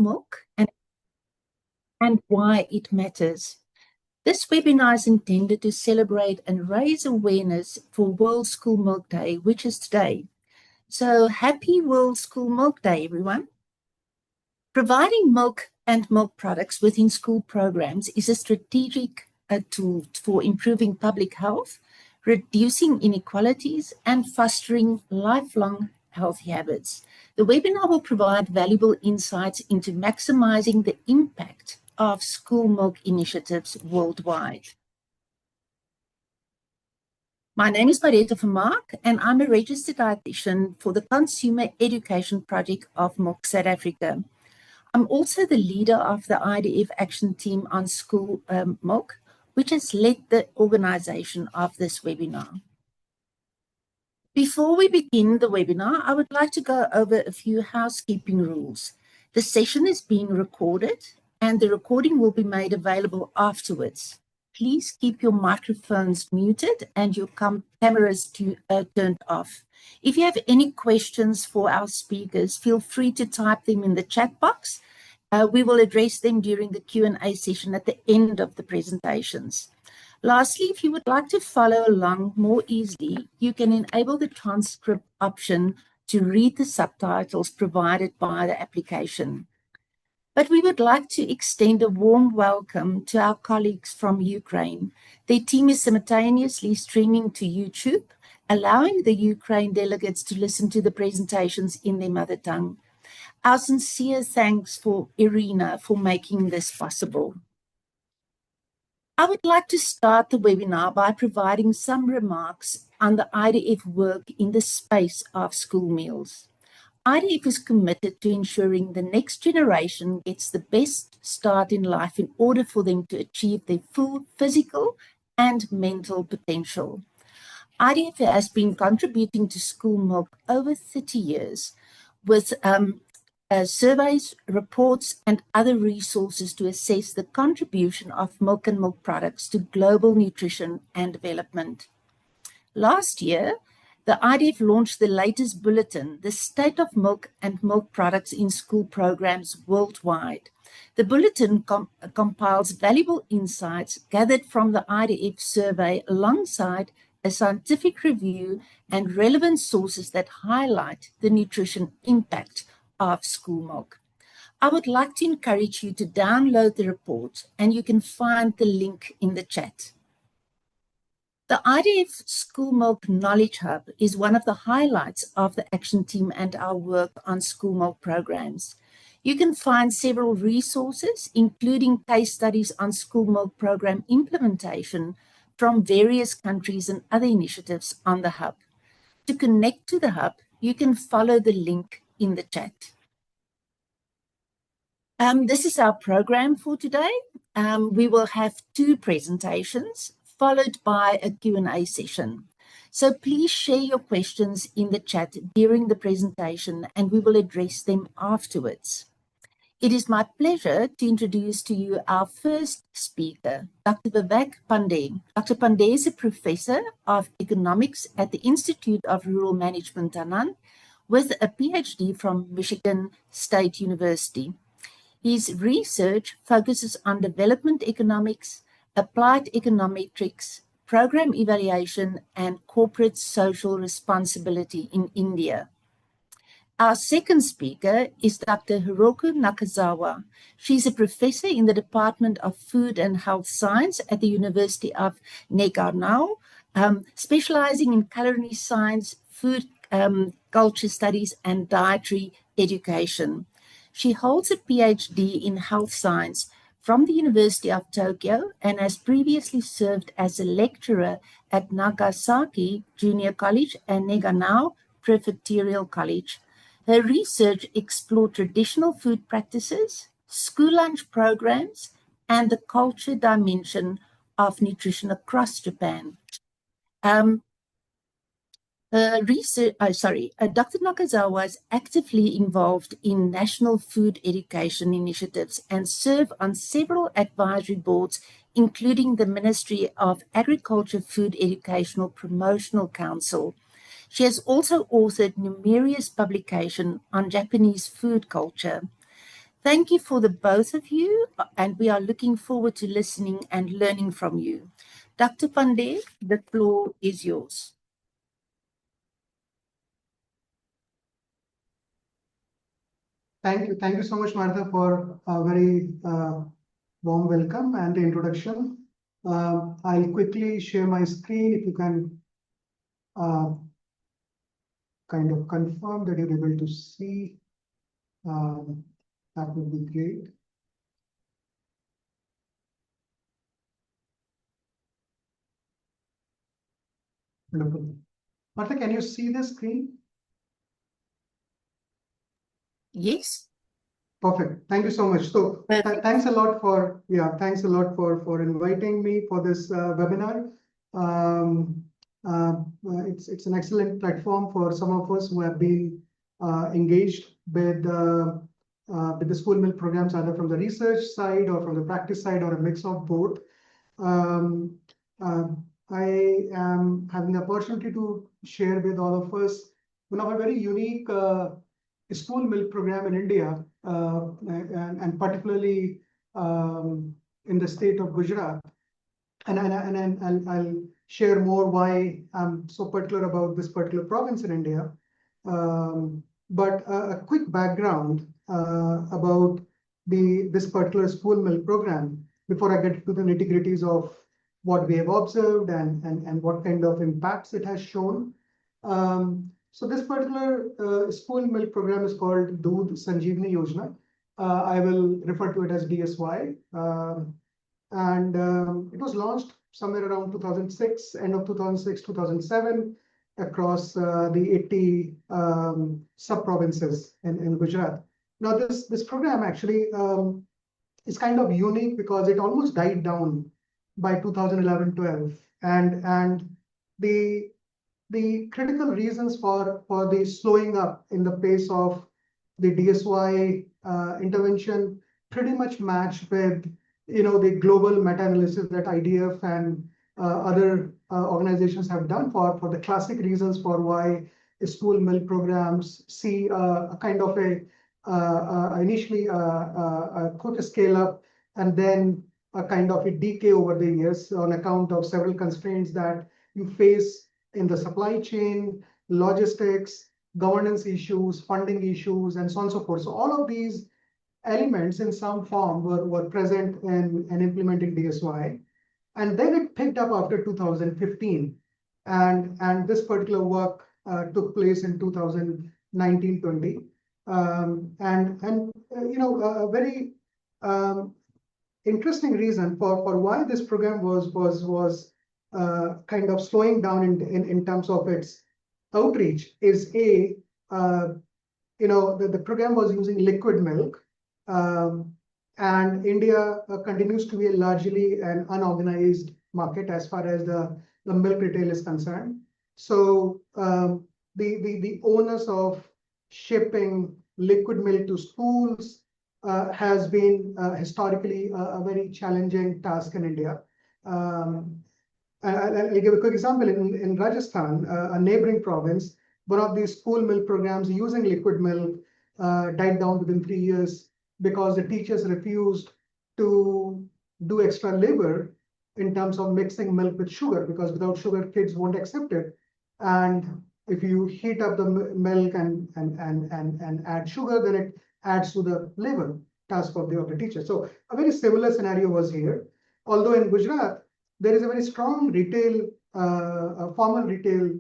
milk and why it matters. This webinar is intended to celebrate and raise awareness for World School Milk Day, which is today. So happy World School Milk Day, everyone. Providing milk and milk products within school programs is a strategic tool for improving public health, reducing inequalities, and fostering lifelong healthy habits. The webinar will provide valuable insights into maximizing the impact of school milk initiatives worldwide. My name is Marietta Vermaak, and I'm a registered dietitian for the Consumer Education Project of Milk South Africa. I'm also the leader of the IDF Action Team on School Milk, which has led the organization of this webinar. Before we begin the webinar, I would like to go over a few housekeeping rules. The session is being recorded, and the recording will be made available afterwards. Please keep your microphones muted and your cameras turned off. If you have any questions for our speakers, feel free to type them in the chat box. We will address them during the Q&A session at the end of the presentations. Lastly, if you would like to follow along more easily, you can enable the transcript option to read the subtitles provided by the application. But we would like to extend a warm welcome to our colleagues from Ukraine. Their team is simultaneously streaming to YouTube, allowing the Ukraine delegates to listen to the presentations in their mother tongue. Our sincere thanks for Irina for making this possible. I would like to start the webinar by providing some remarks on the IDF work in the space of school meals. IDF is committed to ensuring the next generation gets the best start in life in order for them to achieve their full physical and mental potential. IDF has been contributing to school milk over 30 years with surveys, reports, and other resources to assess the contribution of milk and milk products to global nutrition and development. Last year, the IDF launched the latest bulletin, The State of Milk and Milk Products in School Programs Worldwide. The bulletin compiles valuable insights gathered from the IDF survey alongside a scientific review and relevant sources that highlight the nutrition impact of school milk. I would like to encourage you to download the report, and you can find the link in the chat. The IDF School Milk Knowledge Hub is one of the highlights of the Action Team and our work on school milk programs. You can find several resources, including case studies on school milk program implementation from various countries and other initiatives on the hub. To connect to the hub, you can follow the link in the chat. This is our program for today. We will have 2 presentations followed by a Q&A session. So please share your questions in the chat during the presentation and we will address them afterwards. It is my pleasure to introduce to you our first speaker, Dr. Vivek Pandey. Dr. Pandey is a professor of economics at the Institute of Rural Management, Anand, with a PhD from Michigan State University. His research focuses on development economics, applied econometrics, program evaluation, and corporate social responsibility in India. Our second speaker is Dr. Hiroko Nakazawa. She's a professor in the Department of Food and Health Science at the University of Nagano, specializing in culinary science, food culture studies, and dietary education. She holds a PhD in health science from the University of Tokyo and has previously served as a lecturer at Nagasaki Junior College and Nagano Prefectural College. Her research explored traditional food practices, school lunch programs, and the culture dimension of nutrition across Japan. Dr. Nakazawa is actively involved in national food education initiatives and served on several advisory boards, including the Ministry of Agriculture Food Educational Promotional Council. She has also authored numerous publications on Japanese food culture. Thank you for the both of you, and we are looking forward to listening and learning from you. Dr. Pandey, the floor is yours. Thank you. Thank you so much, Martha, for a very warm welcome and the introduction. I'll quickly share my screen. If you can kind of confirm that you're able to see, that would be great. Wonderful. Martha, can you see the screen? Yes. Perfect. Thank you so much. So thanks a lot for inviting me for this webinar. It's an excellent platform for some of us who have been engaged with the school milk programs, either from the research side or from the practice side, or a mix of both. I am having the opportunity to share with all of us one of a very unique school milk program in India, and particularly in the state of Gujarat. And I'll share more why I'm so particular about this particular province in India. But a quick background about this particular school milk program before I get to the nitty-gritties of what we have observed and what kind of impacts it has shown. So this particular school milk program is called Doodh Sanjeevani Yojana. I will refer to it as DSY. It was launched somewhere around 2006, end of 2006, 2007, across the 80 sub-provinces in Gujarat. Now, this program actually is kind of unique because it almost died down by 2011-12. And the critical reasons for the slowing up in the pace of the DSY intervention pretty much matched with the global meta-analysis that IDF and other organizations have done for the classic reasons for why school milk programs see a kind of initially a quick scale up and then a kind of a decay over the years on account of several constraints that you face in the supply chain, logistics, governance issues, funding issues, and so on and so forth. So all of these elements in some form were present in implementing DSY. And then it picked up after 2015. And this particular work took place in 2019-20. A very interesting reason for why this program was kind of slowing down in terms of its outreach is the program was using liquid milk, and India continues to be largely an unorganized market as far as the milk retail is concerned. So the onus of shipping liquid milk to schools has been historically a very challenging task in India. I'll give a quick example. In Rajasthan, a neighboring province, one of these school milk programs using liquid milk died down within 3 years because the teachers refused to do extra labor in terms of mixing milk with sugar, because without sugar, kids won't accept it. And if you heat up the milk and add sugar, then it adds to the labor task of the teacher. So a very similar scenario was here. Although in Gujarat, there is a very strong retail, formal retail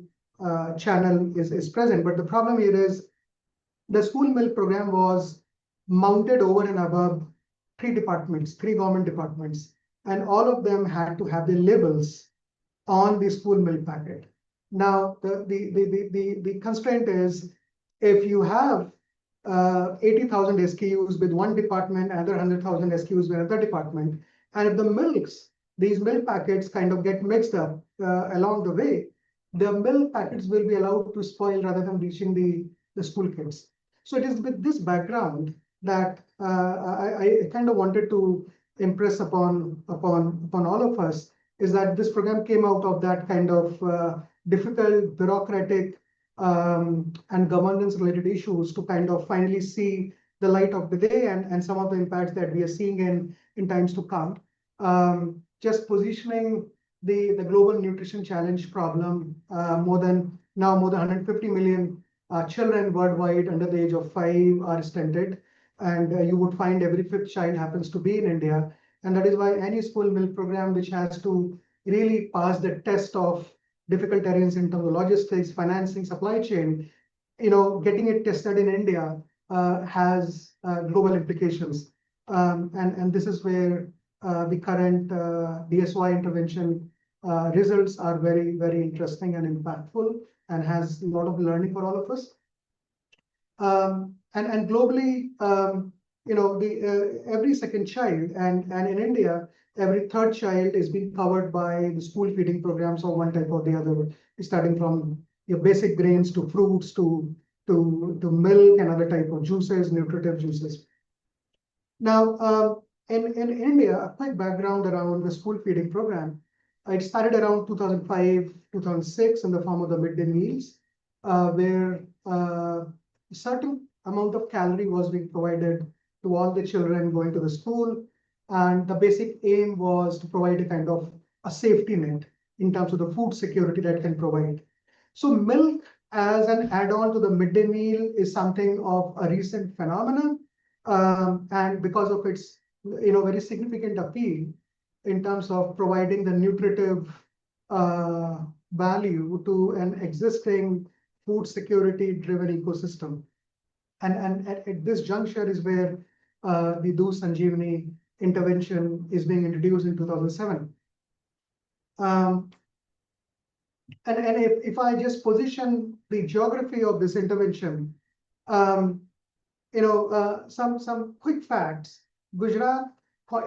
channel is present. But the problem here is the school milk program was mounted over and above 3 departments, 3 government departments, and all of them had to have the labels on the school milk packet. Now, the constraint is if you have 80,000 SKUs with one department, another 100,000 SKUs with another department, and if these milk packets kind of get mixed up along the way, the milk packets will be allowed to spoil rather than reaching the school kids. So it is with this background that I kind of wanted to impress upon all of us is that this program came out of that kind of difficult bureaucratic and governance related issues to kind of finally see the light of the day and some of the impacts that we are seeing in times to come. Just positioning the global nutrition challenge problem, more than 150 million children worldwide under the age of 5 are stunted, and you would find every fifth child happens to be in India. And that is why any school milk program which has to really pass the test of difficult terrains in terms of logistics, financing, supply chain, getting it tested in India has global implications. And this is where the current DSY intervention results are very, very interesting and impactful and has a lot of learning for all of us. And globally, every second child, and in India, every third child is being covered by the school feeding programs of one type or the other, starting from your basic grains to fruits to milk and other type of juices, nutritive juices. Now, in India, a quick background around the school feeding program. It started around 2005, 2006 in the form of the midday meals, where a certain amount of calorie was being provided to all the children going to the school. And the basic aim was to provide a kind of a safety net in terms of the food security that can provide. So milk as an add-on to the midday meal is something of a recent phenomenon. And because of its very significant appeal in terms of providing the nutritive value to an existing food security driven ecosystem. And at this juncture is where the Do Sanjeevani intervention is being introduced in 2007. And if I just position the geography of this intervention, some quick facts. Gujarat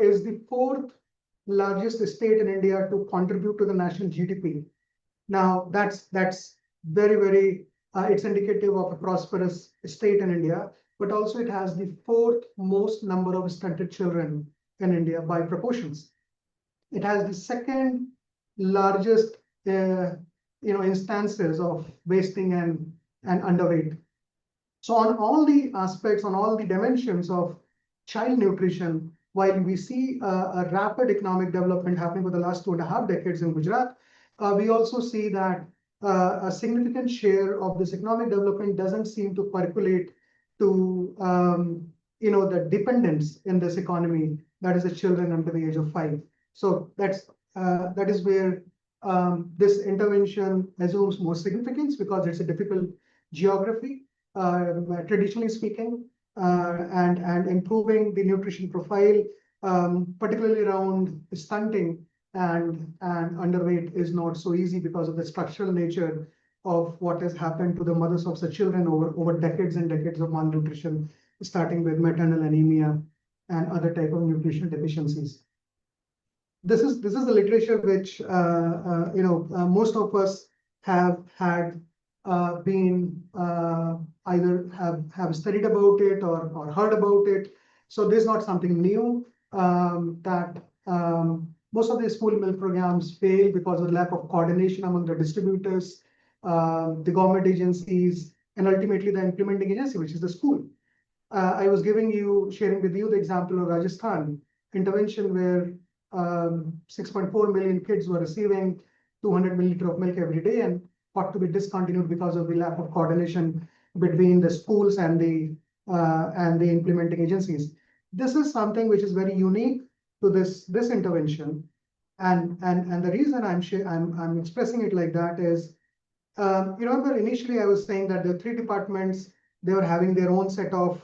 is the fourth largest state in India to contribute to the national GDP. Now that's very, very, it's indicative of a prosperous state in India, but also it has the fourth most number of stunted children in India by proportions. It has the second largest, instances of wasting and underweight. So on all the aspects, on all the dimensions of child nutrition, while we see a rapid economic development happening for the last 2.5 decades in Gujarat, we also see that a significant share of this economic development doesn't seem to percolate to the dependence in this economy, that is the children under the age of 5. So that is where this intervention assumes more significance, because it's a difficult geography, traditionally speaking, and improving the nutrition profile, particularly around stunting and underweight, is not so easy because of the structural nature of what has happened to the mothers of such children over decades and decades of malnutrition, starting with maternal anemia and other type of nutrition deficiencies. This is the literature which most of us have had been either have studied about it or heard about it. So this is not something new. That most of the school milk programs fail because of lack of coordination among the distributors, the government agencies, and ultimately the implementing agency, which is the school. I was sharing with you the example of Rajasthan intervention, where 6.4 million kids were receiving 200 milliliter of milk every day and got to be discontinued because of the lack of coordination between the schools and the implementing agencies. This is something which is very unique to this intervention, and the reason I'm expressing it like that is, remember initially I was saying that the 3 departments, they were having their own set of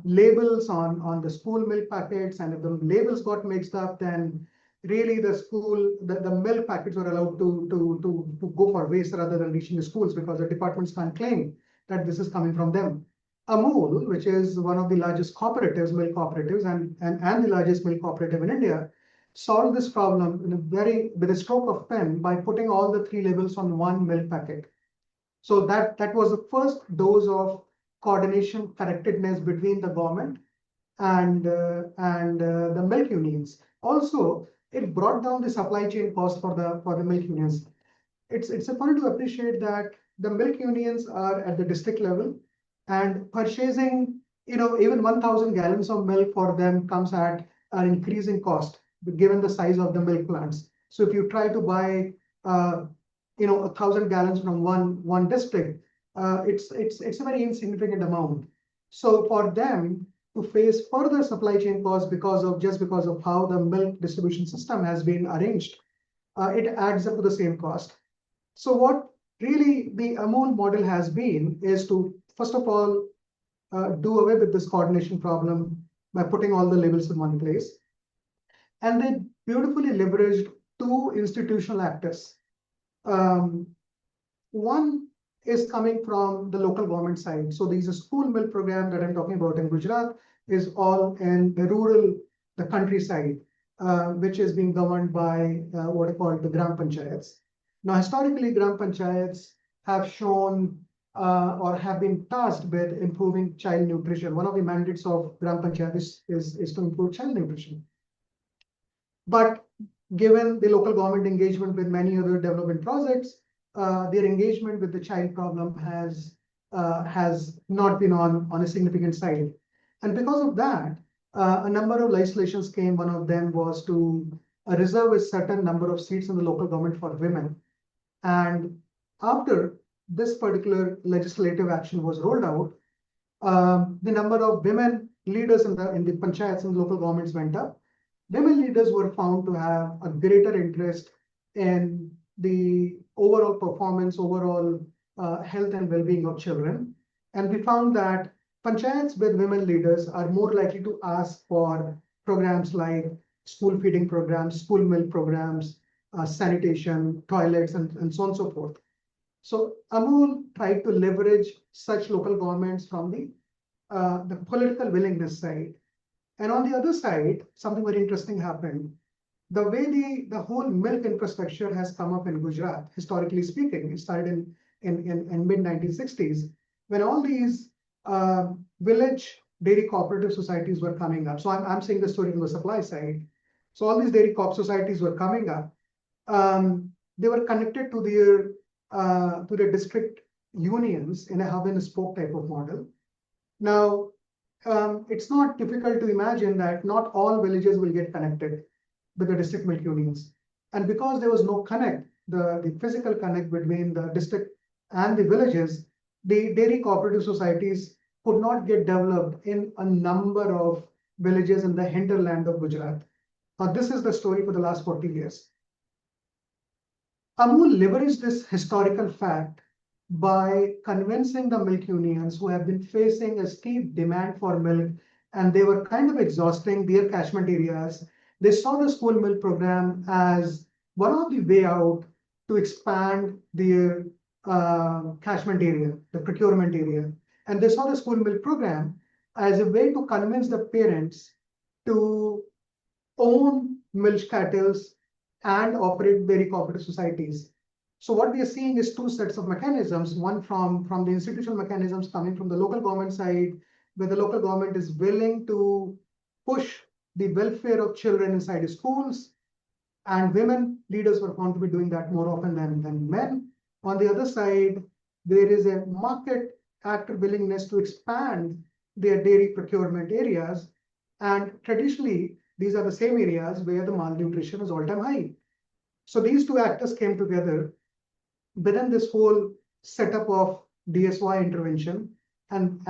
labels on the school milk packets, and if the labels got mixed up, then really the milk packets were allowed to go for waste rather than reaching the schools, because the departments can't claim that this is coming from them. Amul, which is one of the largest cooperatives, milk cooperatives, and the largest milk cooperative in India, solved this problem with a stroke of pen by putting all the 3 labels on one milk packet. So that was the first dose of coordination, connectedness between the government and the milk unions. Also, it brought down the supply chain cost for the milk unions. It's important to appreciate that the milk unions are at the district level, and purchasing even 1,000 gallons of milk for them comes at an increasing cost, given the size of the milk plants. So if you try to buy, 1,000 gallons from one district, it's a very insignificant amount. So for them to face further supply chain costs because of how the milk distribution system has been arranged, it adds up to the same cost. So what really the Amul model has been is to, first of all, do away with this coordination problem by putting all the labels in one place. And they beautifully leveraged two institutional actors. One is coming from the local government side. So there's a school milk program that I'm talking about in Gujarat is all in the countryside, which is being governed by what are called the Gram Panchayats. Now, historically, Gram Panchayats have shown or have been tasked with improving child nutrition. One of the mandates of Gram Panchayat is to improve child nutrition. But given the local government engagement with many other development projects, their engagement with the child problem has not been on a significant side. And because of that, a number of legislations came. One of them was to reserve a certain number of seats in the local government for women. And after this particular legislative action was rolled out, the number of women leaders in the panchayats and local governments went up. Women leaders were found to have a greater interest in the overall performance, overall health and well-being of children. And we found that panchayats with women leaders are more likely to ask for programs like school feeding programs, school milk programs, sanitation, toilets, and so on and so forth. So Amul tried to leverage such local governments from the political willingness side. And on the other side, something very interesting happened. The way the whole milk infrastructure has come up in Gujarat, historically speaking, it started in mid-1960s, when all these village dairy cooperative societies were coming up. So I'm saying the story from the supply side. So all these dairy coop societies were coming up. They were connected to their district unions in a hub and spoke type of model. Now, it's not difficult to imagine that not all villages will get connected with the district milk unions. And because there was no connect, the physical connect between the district and the villages, the dairy cooperative societies could not get developed in a number of villages in the hinterland of Gujarat. Now, this is the story for the last 40 years. Amul leveraged this historical fact by convincing the milk unions who have been facing a steep demand for milk, and they were kind of exhausting their catchment areas. They saw the school milk program as one of the way out to expand their catchment area, the procurement area. And they saw the school milk program as a way to convince the parents to own milk cattle and operate dairy cooperative societies. So what we are seeing is two sets of mechanisms, one from the institutional mechanisms coming from the local government side, where the local government is willing to push the welfare of children inside the schools, and women leaders were found to be doing that more often than men. On the other side, there is a market actor willingness to expand their dairy procurement areas, and traditionally, these are the same areas where the malnutrition is all-time high. So these two actors came together within this whole setup of DSY intervention, and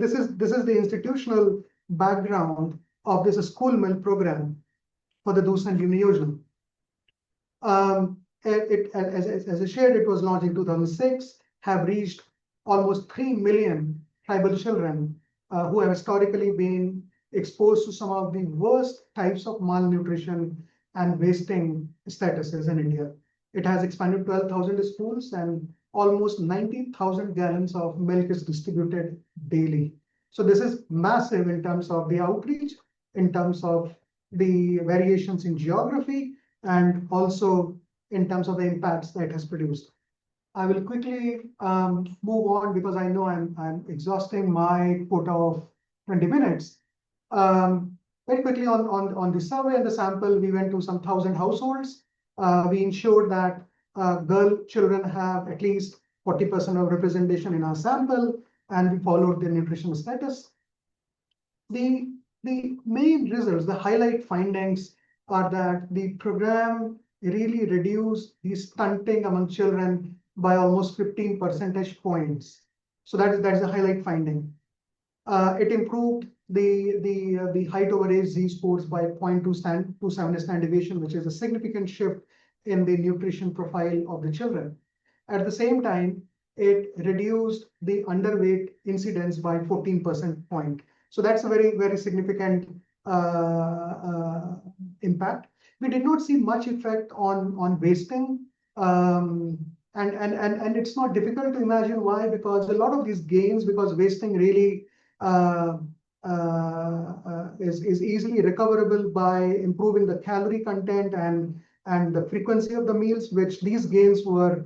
this is the institutional background of this school milk program for the Dushan Jimni Yojana. As I shared, it was launched in 2006, have reached almost 3 million tribal children who have historically been exposed to some of the worst types of malnutrition and wasting statuses in India. It has expanded 12,000 schools, and almost 90,000 gallons of milk is distributed daily. So this is massive in terms of the outreach, in terms of the variations in geography, and also in terms of the impacts that it has produced. I will quickly move on because I know I'm exhausting my quota of 20 minutes. Very quickly on the survey and the sample, we went to some 1,000 households. We ensured that girl children have at least 40% of representation in our sample, and we followed their nutritional status. The main results, the highlight findings are that the program really reduced the stunting among children by almost 15 percentage points. So that is a highlight finding. It improved the height over age z-scores by 0.27 standard deviation, which is a significant shift in the nutrition profile of the children. At the same time, it reduced the underweight incidence by 14% point. So that's a very significant impact. We did not see much effect on wasting. And it's not difficult to imagine why, because a lot of these gains, because wasting really is easily recoverable by improving the calorie content and the frequency of the meals, which these gains were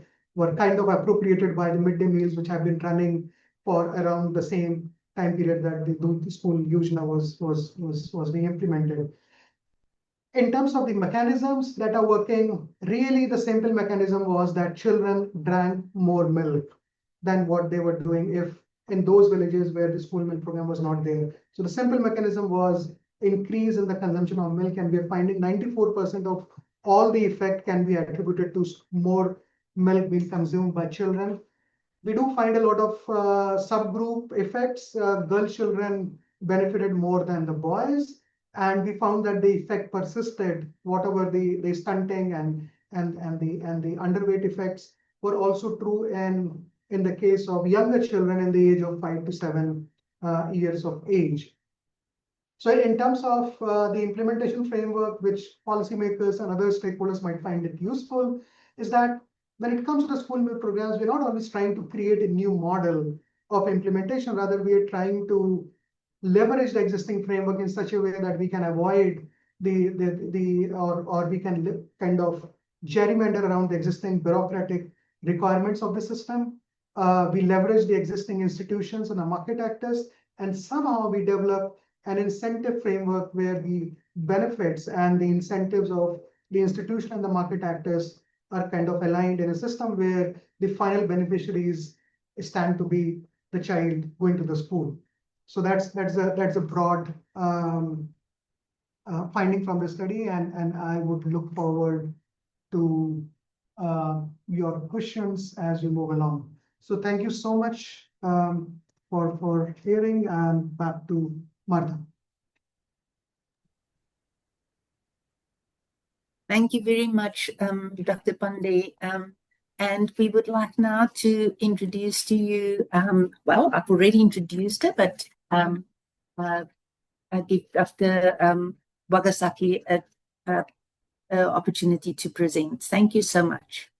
kind of appropriated by the midday meals, which have been running for around the same time period that the school Yojana was being implemented. In terms of the mechanisms that are working, really the simple mechanism was that children drank more milk than what they were doing if in those villages where the school milk program was not there. So the simple mechanism was increase in the consumption of milk, and we are finding 94% of all the effect can be attributed to more milk being consumed by children. We do find a lot of subgroup effects. Girl children benefited more than the boys, and we found that the effect persisted, whatever the stunting and the underweight effects were also true in the case of younger children in the age of 5 to 7 years of age. So in terms of the implementation framework, which policymakers and other stakeholders might find it useful, is that when it comes to the school meal programs, we're not always trying to create a new model of implementation. Rather, we are trying to leverage the existing framework in such a way that we can avoid or we can kind of gerrymander around the existing bureaucratic requirements of the system. We leverage the existing institutions and the market actors, and somehow we develop an incentive framework where the benefits and the incentives of the institution and the market actors are kind of aligned in a system where the final beneficiaries stand to be the child going to the school. So that's a broad finding from the study, and I would look forward to your questions as we move along. So thank you so much for hearing, and back to Martha. Thank you very much, Dr. Pandey. And we would like now to introduce to you, well, I've already introduced her, but I give Dr. Wagasaki an opportunity to present. Thank you so much.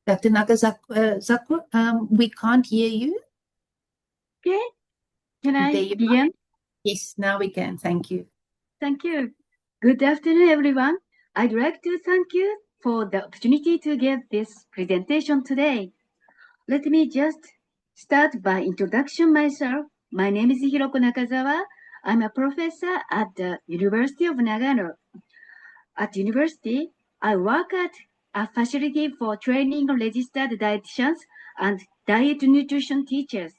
Dr. Nagasaku, we can't hear you. Okay, can I begin? Yes, now we can. Thank you. Thank you. Good afternoon, everyone. I'd like to thank you for the opportunity to give this presentation today. Let me just start by introduction myself. My name is Hiroko Nakazawa. I'm a professor at the University of Nagano. At university, I work at a facility for training registered dietitians and diet nutrition teachers.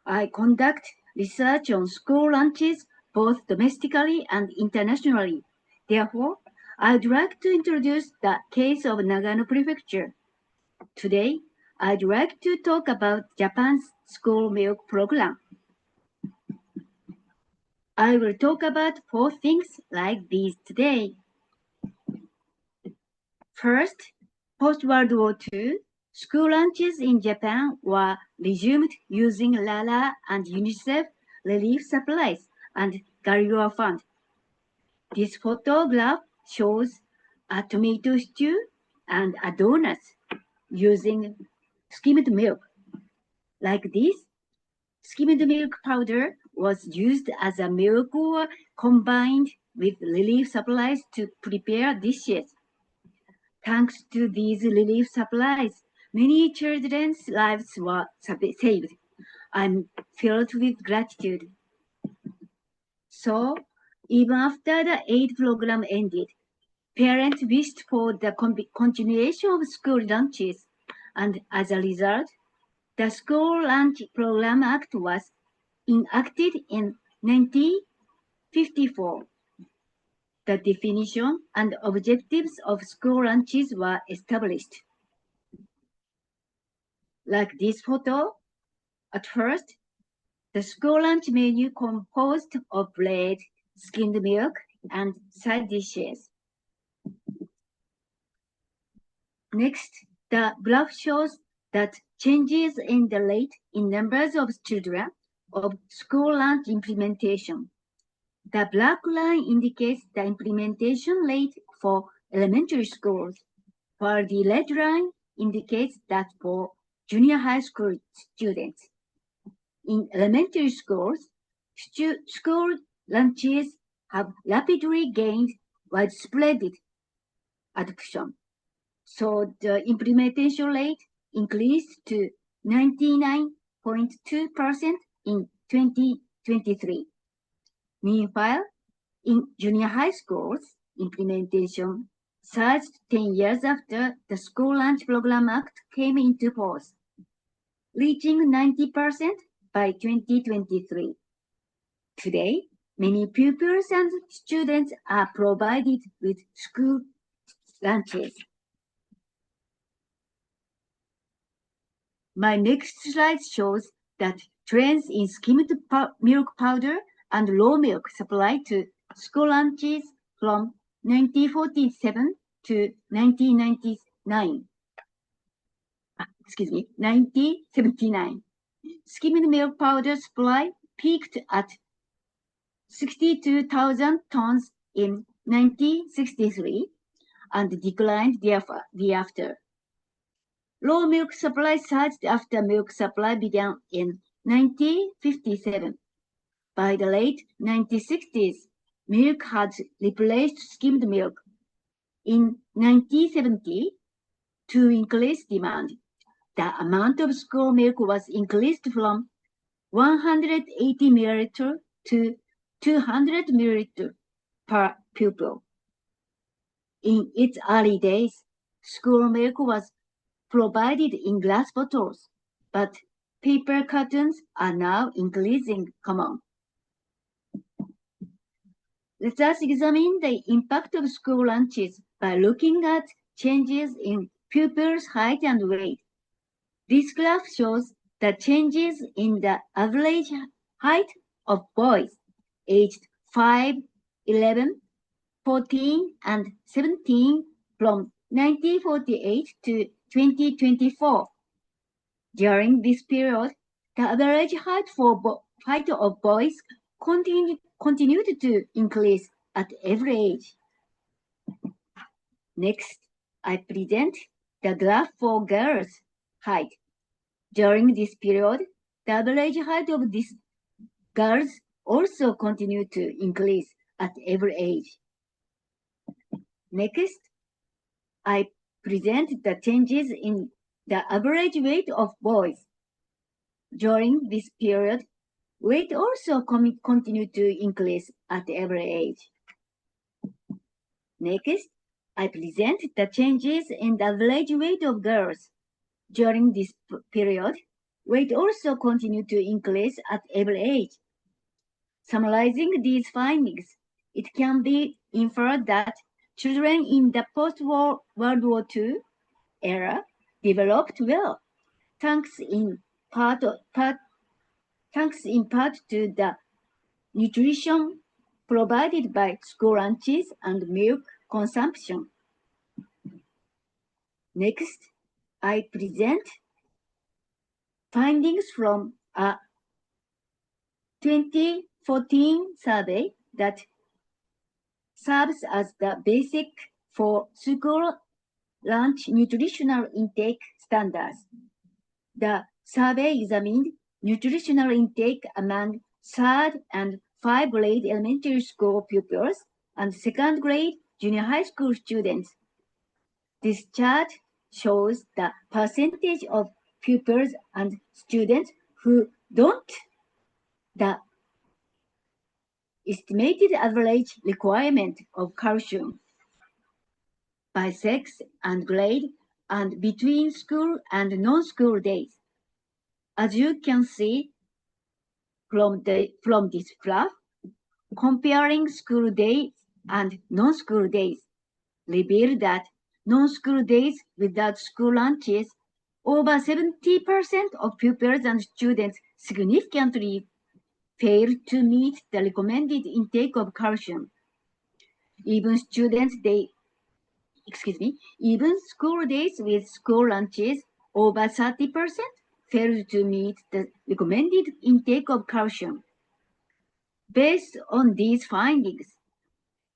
I conduct research on school lunches both domestically and internationally. Therefore, I'd like to introduce the case of Nagano Prefecture. Today, I'd like to talk about Japan's school milk program. I will talk about 4 things like these today. First, post-World War II, school lunches in Japan were resumed using RARA and UNICEF relief supplies and Galileo Fund. This photograph shows a tomato stew and a donut using skimmed milk. Like this, skimmed milk powder was used as a milk or combined with relief supplies to prepare dishes. Thanks to these relief supplies, many children's lives were saved. I'm filled with gratitude. So, even after the aid program ended, parents wished for the continuation of school lunches, and as a result, the School Lunch Program Act was enacted in 1954. The definition and objectives of school lunches were established. Like this photo, at first, the school lunch menu composed of bread, skimmed milk, and side dishes. Next, the graph shows that changes in the rate in numbers of children of school lunch implementation. The black line indicates the implementation rate for elementary schools, while the red line indicates that for junior high school students. In elementary schools, school lunches have rapidly gained widespread adoption. So the implementation rate increased to 99.2% in 2023. Meanwhile, in junior high schools, implementation surged 10 years after the School Lunch Program Act came into force, reaching 90% by 2023. Today, many pupils and students are provided with school lunches. My next slide shows that trends in skimmed milk powder and raw milk supply to school lunches from 1947 to 1979. 1979. Skimmed milk powder supply peaked at 62,000 tons in 1963 and declined thereafter. Raw milk supply surged after milk supply began in 1957. By the late 1960s, milk had replaced skimmed milk. In 1970, to increase demand, the amount of school milk was increased from 180 milliliters to 200 milliliters per pupil. In its early days, school milk was provided in glass bottles, but paper cartons are now increasingly common. Let us examine the impact of school lunches by looking at changes in pupils' height and weight. This graph shows the changes in the average height of boys aged 5, 11, 14, and 17 from 1948 to 2024. During this period, the average height of boys continued to increase at every age. Next, I present the graph for girls' height. During this period, the average height of these girls also continued to increase at every age. Next, I present the changes in the average weight of boys. During this period, weight also continued to increase at every age. Next, I present the changes in the average weight of girls. During this period, weight also continued to increase at every age. Summarizing these findings, it can be inferred that children in the post-World War II era developed well, thanks in part to the nutrition provided by school lunches and milk consumption. Next, I present findings from a 2015 14 survey that serves as the basic for school lunch nutritional intake standards. The survey examined nutritional intake among 3rd and 5th grade elementary school pupils and 2nd grade junior high school students. This chart shows the percentage of pupils and students who don't the estimated average requirement of calcium by sex and grade and between school and non-school days. As you can see from this graph, comparing school days and non-school days reveal that non-school days without school lunches, over 70% of pupils and students significantly fail to meet the recommended intake of calcium. Even school days with school lunches, over 30% fail to meet the recommended intake of calcium. Based on these findings,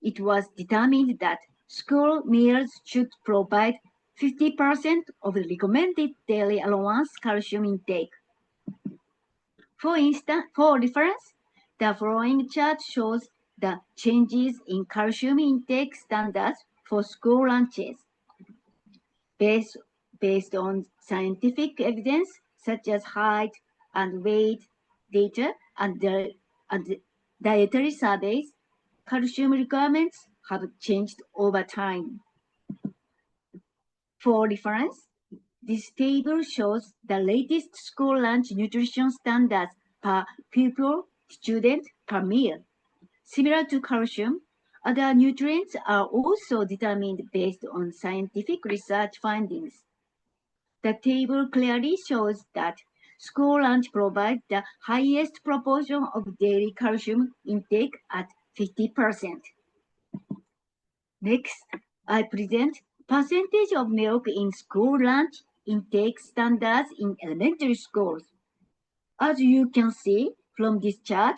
it was determined that school meals should provide 50% of the recommended daily allowance calcium intake. For instance, for reference, the following chart shows the changes in calcium intake standards for school lunches. Based on scientific evidence such as height and weight data and dietary surveys, calcium requirements have changed over time. For reference, this table shows the latest school lunch nutrition standards per pupil student per meal. Similar to calcium, other nutrients are also determined based on scientific research findings. The table clearly shows that school lunch provides the highest proportion of daily calcium intake at 50%. Next, I present percentage of milk in school lunch intake standards in elementary schools. As you can see from this chart,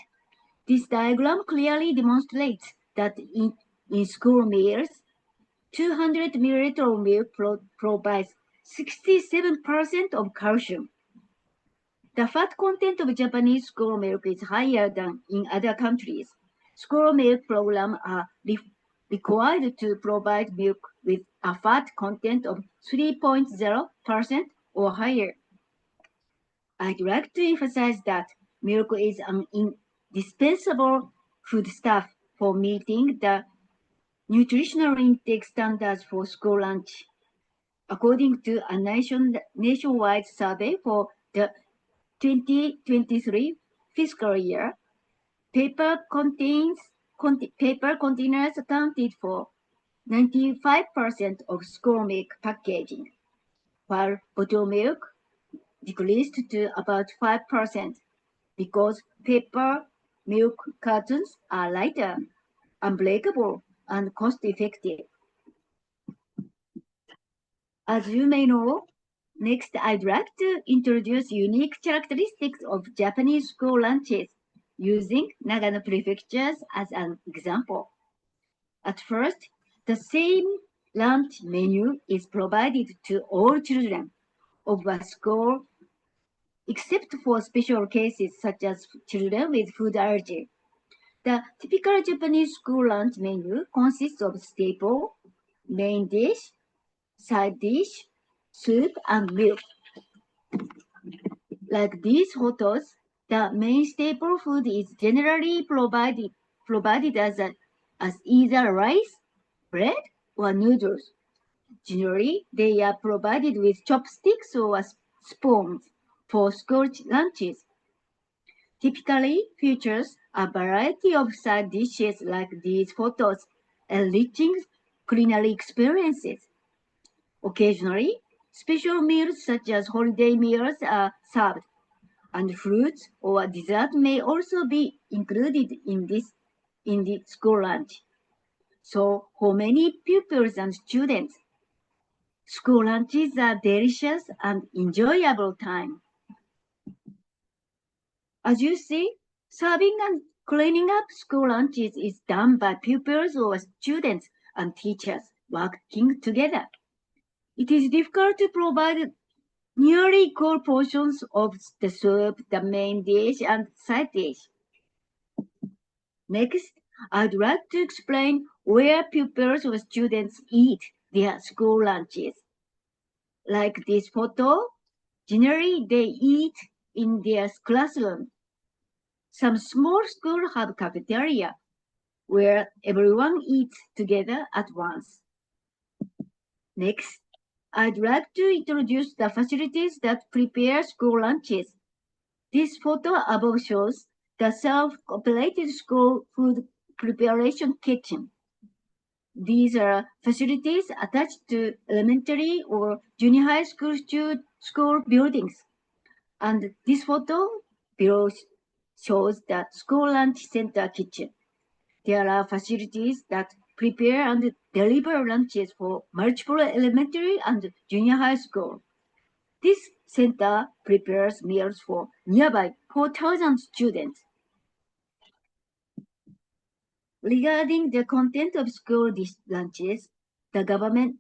this diagram clearly demonstrates that in school meals, 200 milliliters of milk provides 67% of calcium. The fat content of Japanese school milk is higher than in other countries. School milk programs are required to provide milk with a fat content of 3.0% or higher. I'd like to emphasize that milk is an indispensable foodstuff for meeting the nutritional intake standards for school lunch. According to a nationwide survey for the 2023 fiscal year, paper containers accounted for 95% of school milk packaging, while bottled milk decreased to about 5% because paper milk cartons are lighter, unbreakable, and cost-effective. As you may know, next I'd like to introduce unique characteristics of Japanese school lunches using Nagano Prefecture as an example. At first, the same lunch menu is provided to all children of a school except for special cases such as children with food allergy. The typical Japanese school lunch menu consists of staple, main dish, side dish, soup, and milk. Like these photos, the main staple food is generally provided as either rice, bread, or noodles. Generally, they are provided with chopsticks or spoons for school lunches. Typically features a variety of side dishes like these photos, enriching culinary experiences. Occasionally, special meals such as holiday meals are served, and fruits or dessert may also be included in the school lunch. So, for many pupils and students, school lunches are delicious and enjoyable time. As you see, serving and Cleaning up school lunches is done by pupils or students and teachers working together. It is difficult to provide nearly equal portions of the soup, the main dish, and side dish. Next, I'd like to explain where pupils or students eat their school lunches. Like this photo, generally they eat in their classroom. Some small schools have cafeteria where everyone eats together at once. Next, I'd like to introduce the facilities that prepare school lunches. This photo above shows the self-operated school food preparation kitchen. These are facilities attached to elementary or junior high school buildings. And this photo below shows the school lunch center kitchen. There are facilities that prepare and deliver lunches for multiple elementary and junior high school. This center prepares meals for nearby 4,000 students. Regarding the content of school lunches, the government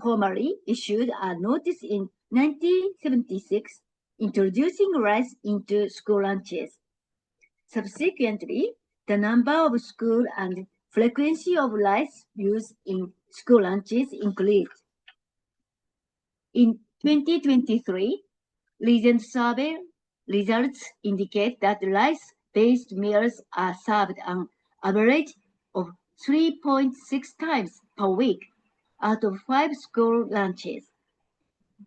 formally issued a notice in 1976 introducing rice into school lunches. Subsequently, the number of school and frequency of rice used in school lunches increased. In 2023, recent survey results indicate that rice-based meals are served an average of 3.6 times per week out of 5 school lunches.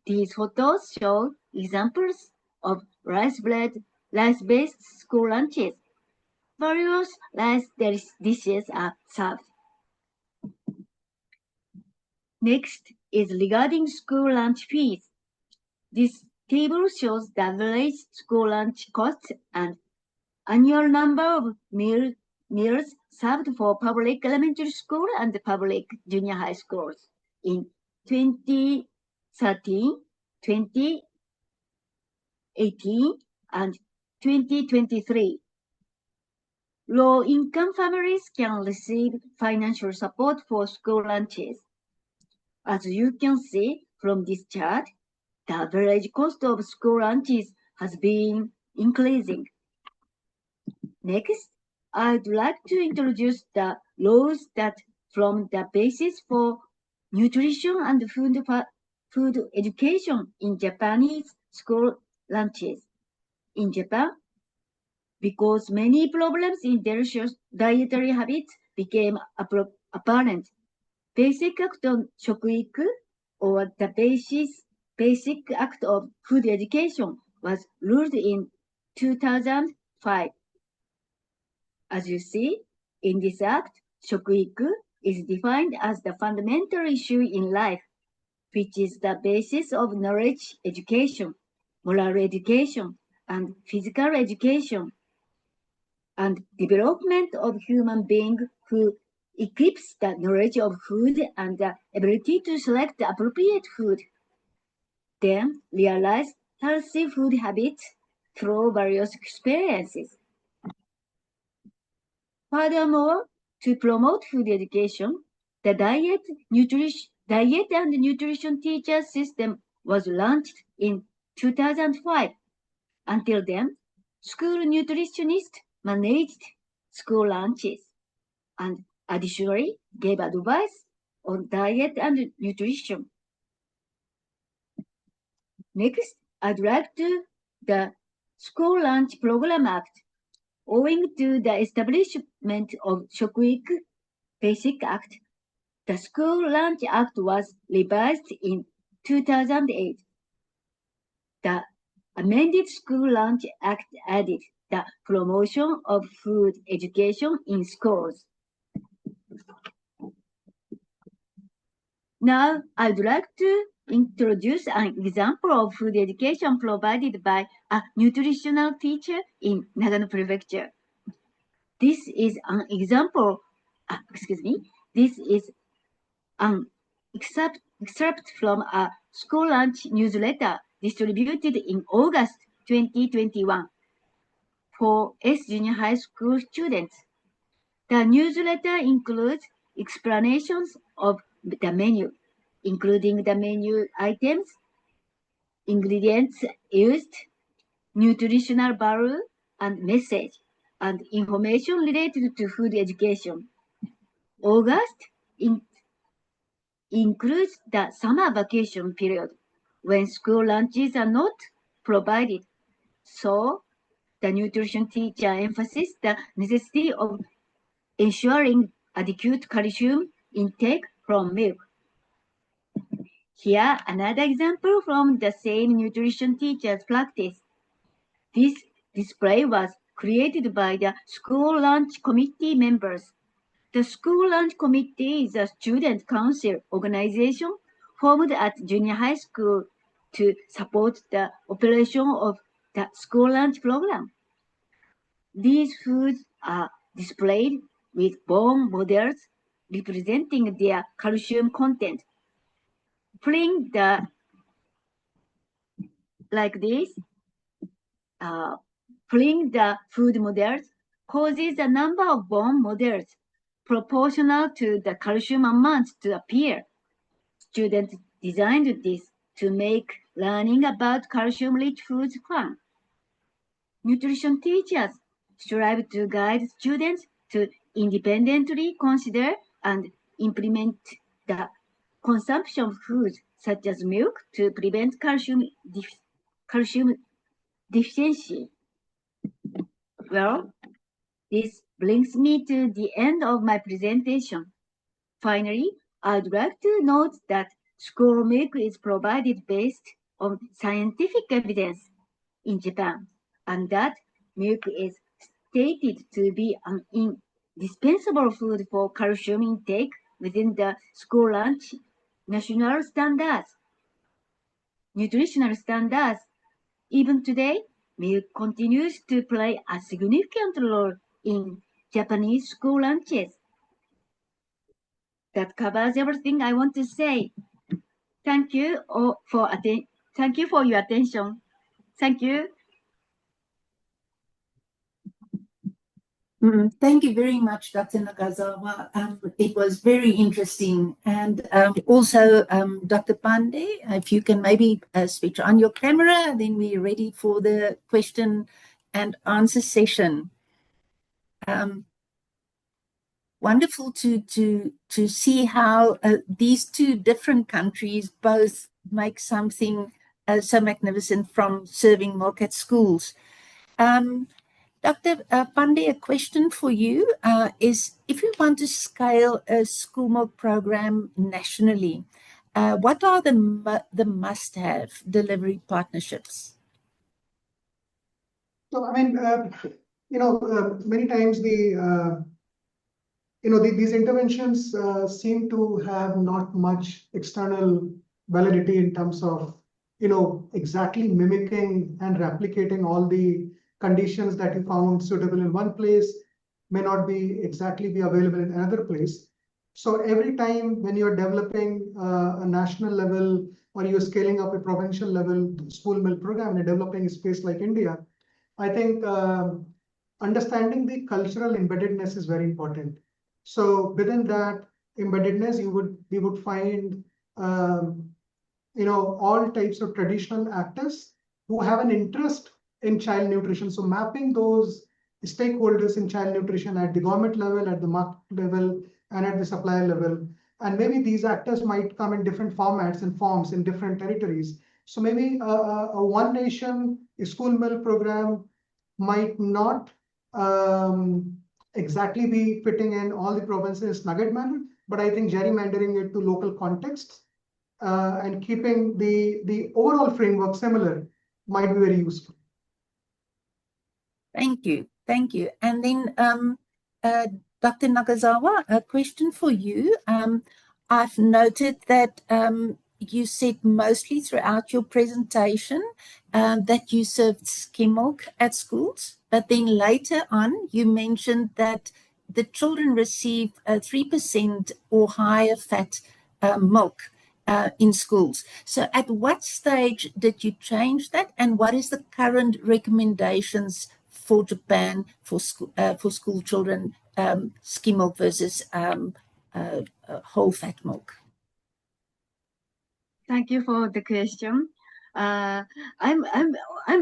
These photos show examples of rice-based school lunches. Various rice dishes are served. Next is regarding school lunch fees. This table shows the average school lunch costs and annual number of meals served for public elementary school and public junior high schools in 2013, 2018, and 2023. Low-income families can receive financial support for school lunches. As you can see from this chart, the average cost of school lunches has been increasing. Next, I'd like to introduce the laws that form the basis for nutrition and food education in Japanese school lunches. In Japan, because many problems in delicious dietary habits became apparent, Basic Act on Shokuiku, or the Basic Act of Food Education, was ruled in 2005. As you see, in this act, Shokuiku is defined as the fundamental issue in life, which is the basis of knowledge education, moral education, and physical education, and development of human being who equips the knowledge of food and the ability to select the appropriate food. Then realize healthy food habits through various experiences. Furthermore, to promote food education, the diet and nutrition teacher system was launched in 2005. Until then, school nutritionists managed school lunches and additionally gave advice on diet and nutrition. Next, I'd like to the School Lunch Program Act. Owing to the establishment of Shokuiku Basic Act, the School Lunch Act was revised in 2008. The amended School Lunch Act added the promotion of food education in schools. Now, I'd like to introduce an example of food education provided by a nutritional teacher in Nagano Prefecture. This is an example, this is an excerpt from a school lunch newsletter distributed in August 2021. for S Junior High School students. The newsletter includes explanations of the menu, including the menu items, ingredients used, nutritional value and message, and information related to food education. August includes the summer vacation period, when school lunches are not provided. So, the nutrition teacher emphasizes the necessity of ensuring adequate calcium intake from milk. Here, another example from the same nutrition teacher's practice. This display was created by the school lunch committee members. The school lunch committee is a student council organization formed at junior high school to support the operation of the school lunch program. These foods are displayed with bone models representing their calcium content. Playing like this, playing the food models causes the number of bone models proportional to the calcium amount to appear. Students designed this to make learning about calcium-rich foods fun. Nutrition teachers strive to guide students to independently consider and implement the consumption of foods such as milk to prevent calcium deficiency. Well, this brings me to the end of my presentation. Finally, I'd like to note that school milk is provided based on scientific evidence in Japan, and that milk is stated to be an indispensable food for calcium intake within the school lunch national standards, nutritional standards. Even today, milk continues to play a significant role in Japanese school lunches. That covers everything I want to say. Thank you for your attention. Thank you. Thank you very much, Dr. Nakazawa. It was very interesting. And also, Dr. Pandey, if you can maybe switch on your camera, then we're ready for the question and answer session. Wonderful to see how these two different countries both make something so magnificent from serving milk at schools. Dr. Pandey, a question for you is, if you want to scale a school milk program nationally, what are the must-have delivery partnerships? So, I mean, many times these interventions seem to have not much external validity in terms of, exactly mimicking and replicating all the conditions that you found suitable in one place may not be available in another place. So every time when you're developing a national level or you're scaling up a provincial level school milk program in a developing space like India, I think understanding the cultural embeddedness is very important. So within that embeddedness, we would find all types of traditional actors who have an interest in child nutrition. So mapping those stakeholders in child nutrition at the government level, at the market level, and at the supplier level. And maybe these actors might come in different formats and forms in different territories. So maybe a one nation school milk program might not exactly be fitting in all the provinces nugget manner, but I think gerrymandering it to local contexts and keeping the overall framework similar might be very useful. Thank you. Thank you. And then Dr. Nakazawa, a question for you. I've noted that you said mostly throughout your presentation that you served skim milk at schools, but then later on you mentioned that the children receive 3% or higher fat milk in schools. So at what stage did you change that, and what is the current recommendations for Japan for school children, skim milk versus whole fat milk? Thank you for the question. I'm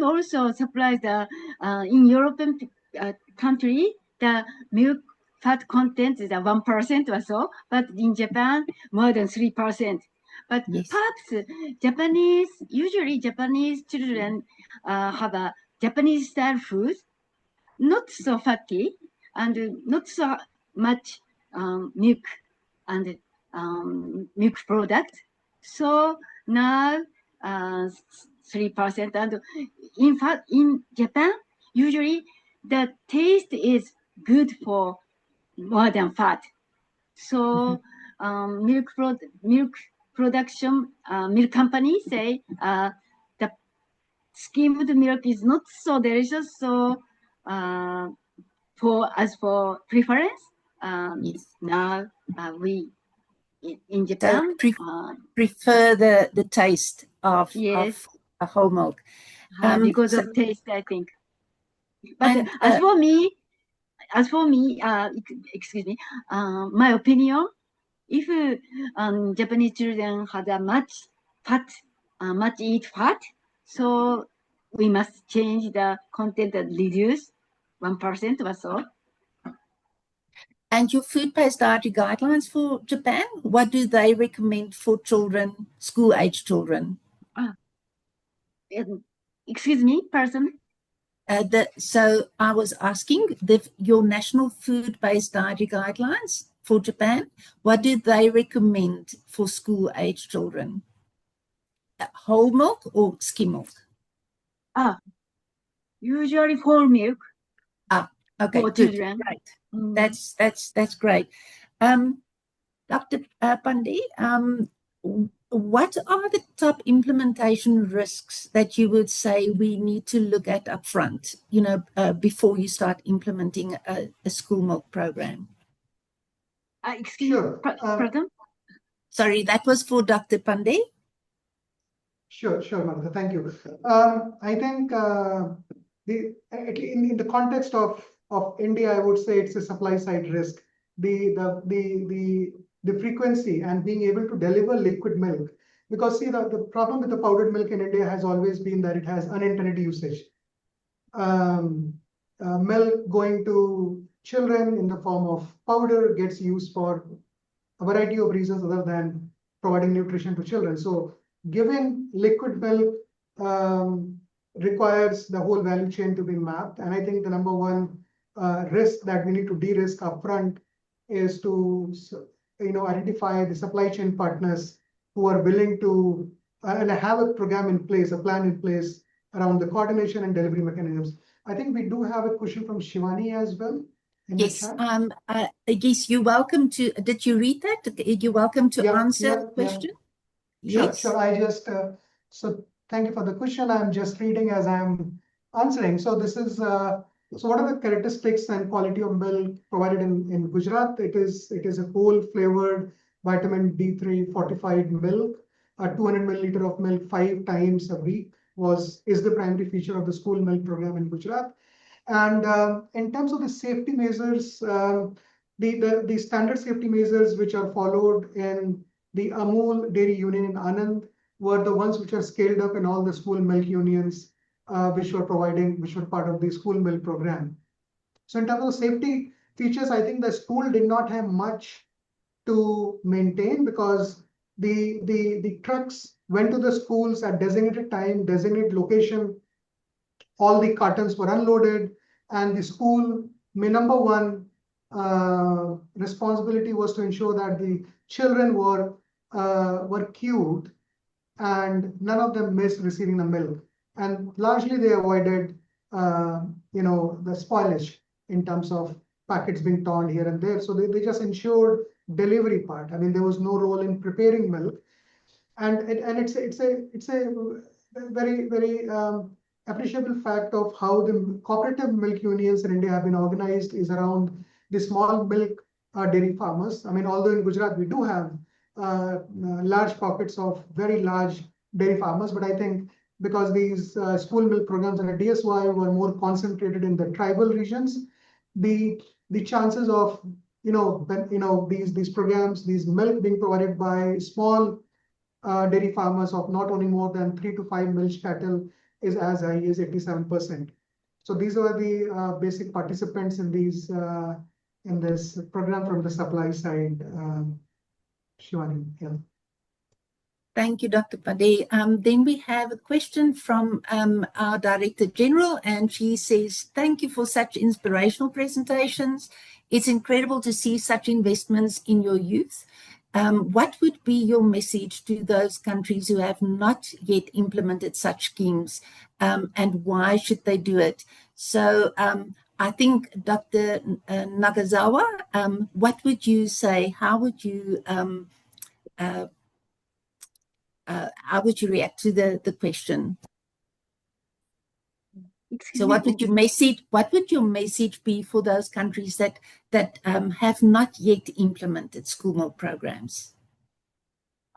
also surprised in European country the milk fat content is 1% or so, but in Japan more than 3%. But Yes. perhaps usually Japanese children have a Japanese style food, not so fatty and not so much milk and milk product. So now 3%. And in fact, in Japan, usually the taste is good for more than fat. So milk production, milk companies say the skimmed milk is not so delicious. So for preference, Yes. now we in Japan prefer the taste of a whole milk because of taste, I think. But as for me, excuse me, my opinion, if Japanese children had a much eat fat, so we must change the content and reduce 1% or so. And your food-based dietary guidelines for Japan, what do they recommend for children, school-age children? Excuse me, person? So I was asking your national food-based dietary guidelines for Japan, what do they recommend for school-age children? Whole milk or skim milk? Usually whole milk. Okay, for good. Children. Right. That's great. Dr. Pandey, what are the top implementation risks that you would say we need to look at up front, before you start implementing a school milk program? Excuse me, pardon? Sorry, that was for Dr. Pandey. Sure, Martha. Thank you. I think in the context of India, I would say it's a supply side risk. The frequency and being able to deliver liquid milk, because see the problem with the powdered milk in India has always been that it has unintended usage. Milk going to children in the form of powder gets used for a variety of reasons other than providing nutrition to children. So giving liquid milk requires the whole value chain to be mapped. And I think the number one risk that we need to de-risk upfront is to identify the supply chain partners who are willing to and have a program in place, a plan in place around the coordination and delivery mechanisms. I think we do have a question from Shivani as well. Yes, yes, you're welcome to. Did you read that? You're welcome to answer the question. Yeah. Yes. Sure. I just so thank you for the question. I'm just reading as I'm answering. So this is so what are the characteristics and quality of milk provided in Gujarat? It is a whole flavored vitamin D3 fortified milk. 200 milliliter of milk 5 times a week is the primary feature of the school milk program in Gujarat. And in terms of the safety measures, the standard safety measures which are followed in the Amul Dairy Union in Anand were the ones which are scaled up in all the school milk unions which were part of the school milk program. So in terms of safety features, I think the school did not have much to maintain because the trucks went to the schools at designated time, designated location. All the cartons were unloaded, and the school, number one responsibility was to ensure that the children were queued and none of them missed receiving the milk. And largely they avoided, the spoilage in terms of packets being torn here and there. So they just ensured delivery part. I mean, there was no role in preparing milk, and it's a very very appreciable fact of how the cooperative milk unions in India have been organized is around the small milk dairy farmers. I mean, although in Gujarat we do have large pockets of very large dairy farmers, but I think because these school milk programs under DSY were more concentrated in the tribal regions, the chances of these programs, these milk being provided by small dairy farmers of not only more than 3 to 5 milk cattle is as high as 87%. So these are the basic participants in these in this program from the supply side. Shivani, yeah. Thank you, Dr. Pandey. Then we have a question from our Director General, and she says, thank you for such inspirational presentations. It's incredible to see such investments in your youth. What would be your message to those countries who have not yet implemented such schemes, and why should they do it? So I think, Dr. Nagazawa, what would you say? How would you react to the question? So what would your message be for those countries that have not yet implemented school milk programs?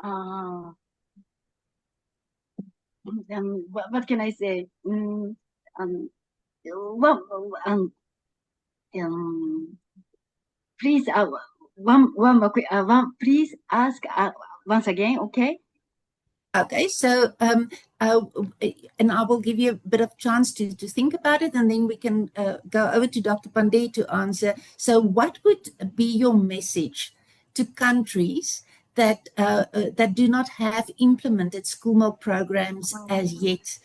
What can I say? Please, please ask once again, okay? Okay, so and I will give you a bit of chance to think about it, and then we can go over to Dr. Pandey to answer. So what would be your message to countries that that do not have implemented school milk programs as yet?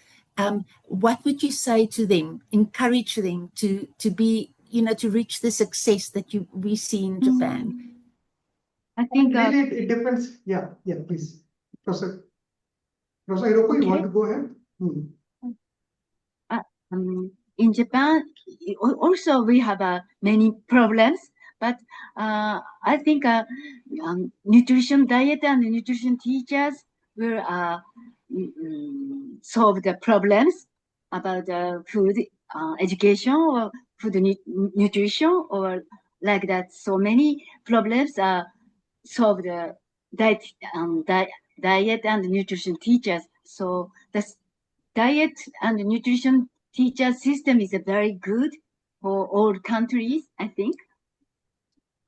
What would you say to them, encourage them to be, to reach the success that we see in Japan? I think really it depends. Yeah, please. Professor Hiroko, you want to go ahead? In Japan, also we have many problems, but I think nutrition diet and nutrition teachers will solve the problems about food education or food nutrition or like that. So many problems are solved diet and nutrition teachers. So the diet and nutrition teacher system is very good for all countries, I think.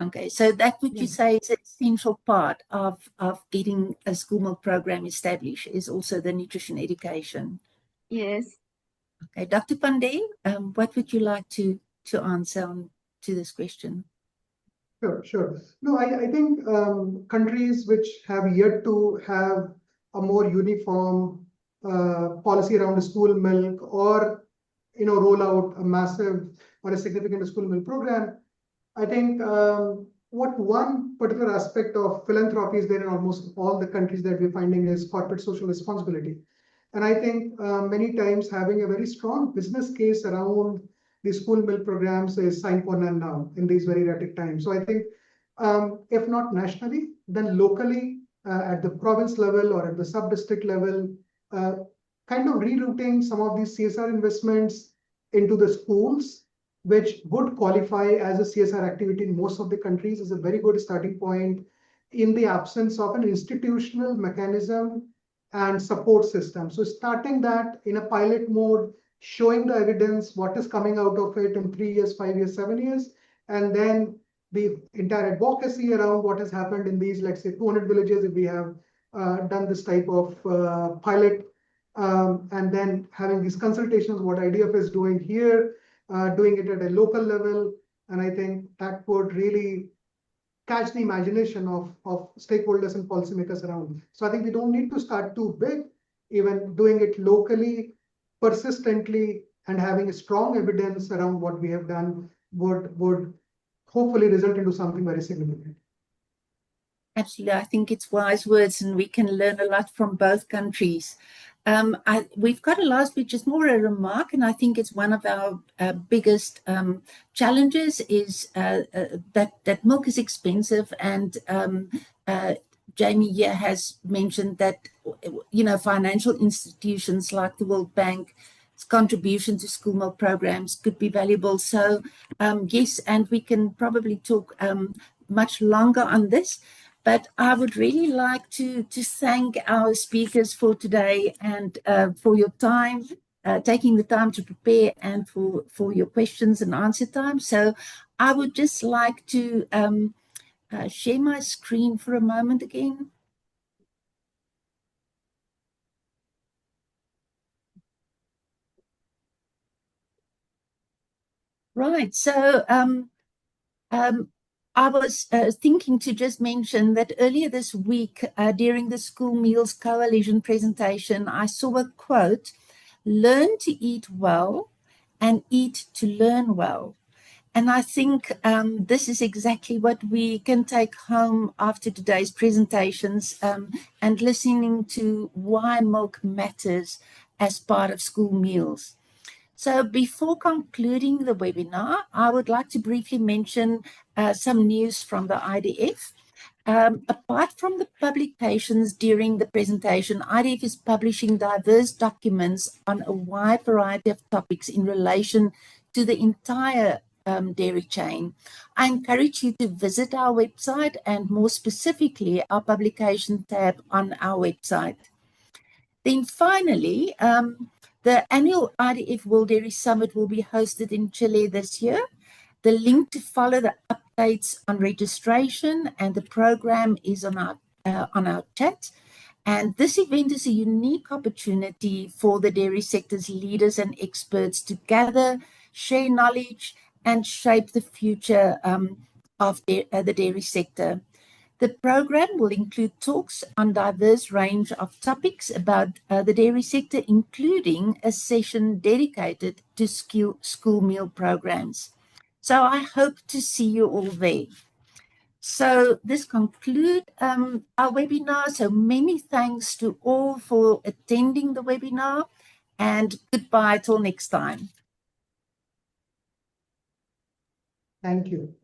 Okay, so that would you say is an essential part of getting a school milk program established is also the nutrition education? Yes. Okay, Dr. Pandey, what would you like to answer to this question? Sure. No, I think countries which have yet to have a more uniform policy around the school milk, or roll out a massive or a significant school milk program, I think what one particular aspect of philanthropy is there in almost all the countries that we're finding is corporate social responsibility. And I think many times having a very strong business case around the school milk programs is sine qua non now in these very erratic times. So I think if not nationally, then locally at the province level or at the sub-district level, kind of rerouting some of these CSR investments into the schools, which would qualify as a CSR activity in most of the countries, is a very good starting point in the absence of an institutional mechanism and support system. So starting that in a pilot mode, showing the evidence, what is coming out of it in 3 years, 5 years, 7 years, and then the entire advocacy around what has happened in these, let's say 200 villages, if we have done this type of pilot, and then having these consultations, what IDF is doing here, doing it at a local level. And I think that would really catch the imagination of stakeholders and policymakers around. So I think we don't need to start too big, even doing it locally, persistently, and having a strong evidence around what we have done would hopefully result into something very significant. Absolutely. I think it's wise words, and we can learn a lot from both countries. We've got a last bit, just more a remark, and I think it's one of our biggest challenges is that milk is expensive, and Jamie here has mentioned that financial institutions like the World Bank's contribution to school milk programs could be valuable. So yes, and we can probably talk much longer on this. But I would really like to thank our speakers for today and for your time, taking the time to prepare and for your questions and answer time. So I would just like to share my screen for a moment again. Right, so I was thinking to just mention that earlier this week, during the School Meals Coalition presentation, I saw a quote, "Learn to eat well and eat to learn well." And I think this is exactly what we can take home after today's presentations and listening to why milk matters as part of school meals. So before concluding the webinar, I would like to briefly mention some news from the IDF. Apart from the publications during the presentation, IDF is publishing diverse documents on a wide variety of topics in relation to the entire dairy chain. I encourage you to visit our website and more specifically our publication tab on our website. Then finally, the annual IDF World Dairy Summit will be hosted in Chile this year. The link to follow the updates on registration and the program is on our chat. And this event is a unique opportunity for the dairy sector's leaders and experts to gather, share knowledge, and shape the future of the dairy sector. The program will include talks on diverse range of topics about the dairy sector, including a session dedicated to school meal programs. So I hope to see you all there. So this concludes our webinar. So many thanks to all for attending the webinar, and goodbye till next time. Thank you.